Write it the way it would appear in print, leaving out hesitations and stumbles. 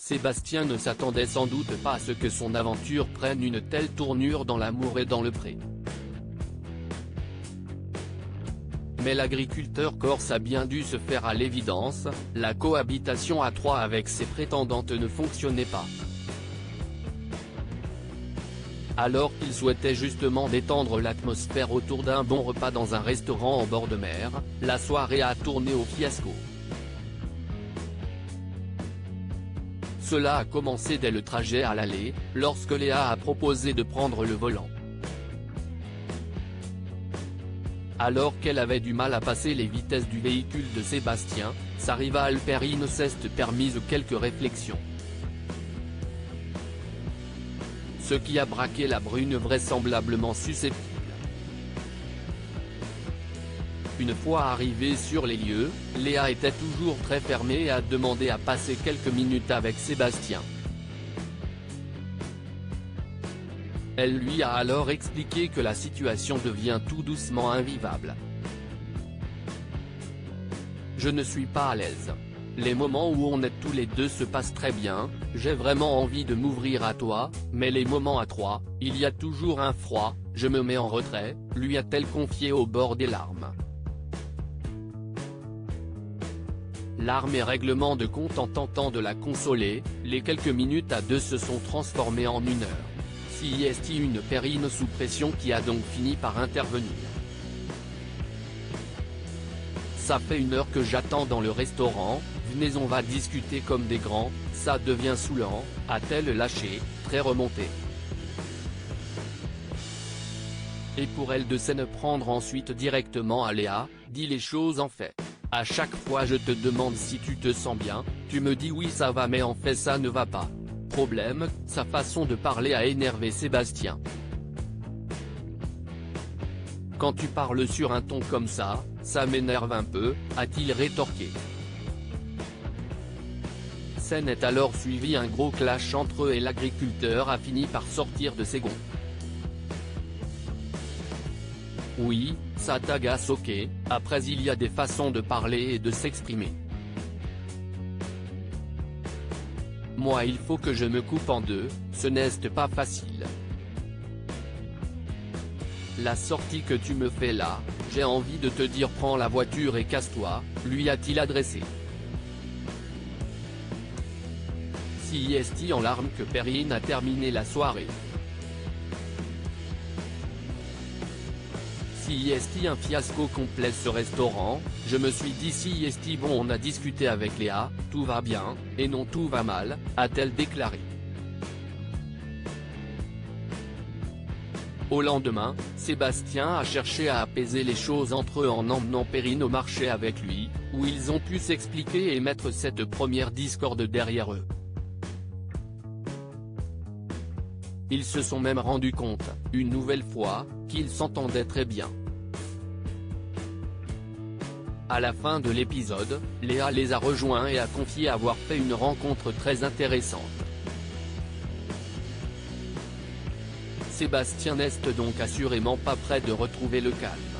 Sébastien ne s'attendait sans doute pas à ce que son aventure prenne une telle tournure dans l'amour et dans le pré. Mais l'agriculteur corse a bien dû se faire à l'évidence, la cohabitation à trois avec ses prétendantes ne fonctionnait pas. Alors qu'il souhaitait justement détendre l'atmosphère autour d'un bon repas dans un restaurant en bord de mer, la soirée a tourné au fiasco. Cela a commencé dès le trajet à l'aller, lorsque Léa a proposé de prendre le volant. Alors qu'elle avait du mal à passer les vitesses du véhicule de Sébastien, sa rivale Perrine s'est permise quelques réflexions. Ce qui a braqué la brune vraisemblablement susceptible. Une fois arrivée sur les lieux, Léa était toujours très fermée et a demandé à passer quelques minutes avec Sébastien. Elle lui a alors expliqué que la situation devient tout doucement invivable. Je ne suis pas à l'aise. Les moments où on est tous les deux se passent très bien, j'ai vraiment envie de m'ouvrir à toi, mais les moments à trois, il y a toujours un froid, je me mets en retrait, lui a-t-elle confié au bord des larmes. Larmes et règlement de compte. En tentant de la consoler, les quelques minutes à deux se sont transformées en une heure. Si est une Perrine sous pression qui a donc fini par intervenir. Ça fait une heure que j'attends dans le restaurant, venez on va discuter comme des grands, ça devient saoulant, a-t-elle lâché, très remontée. Et pour elle de s'en prendre ensuite directement à Léa, dis les choses en fait. À chaque fois je te demande si tu te sens bien, tu me dis oui ça va mais en fait ça ne va pas. Problème, sa façon de parler a énervé Sébastien. Quand tu parles sur un ton comme ça m'énerve un peu, a-t-il rétorqué. Scène est alors suivi un gros clash entre eux et l'agriculteur a fini par sortir de ses gonds. Oui, ça t'agace ok, après il y a des façons de parler et de s'exprimer. Moi il faut que je me coupe en deux, ce n'est pas facile. La sortie que tu me fais là, j'ai envie de te dire prends la voiture et casse-toi, lui a-t-il adressé. Si est en larmes que Perrine a terminé la soirée. Si est un fiasco complet ce restaurant, je me suis dit si est bon on a discuté avec Léa, tout va bien, et non tout va mal, a-t-elle déclaré. Au lendemain, Sébastien a cherché à apaiser les choses entre eux en emmenant Perrine au marché avec lui, où ils ont pu s'expliquer et mettre cette première discorde derrière eux. Ils se sont même rendus compte, une nouvelle fois, qu'ils s'entendaient très bien. À la fin de l'épisode, Léa les a rejoints et a confié avoir fait une rencontre très intéressante. Sébastien n'est donc assurément pas prêt de retrouver le calme.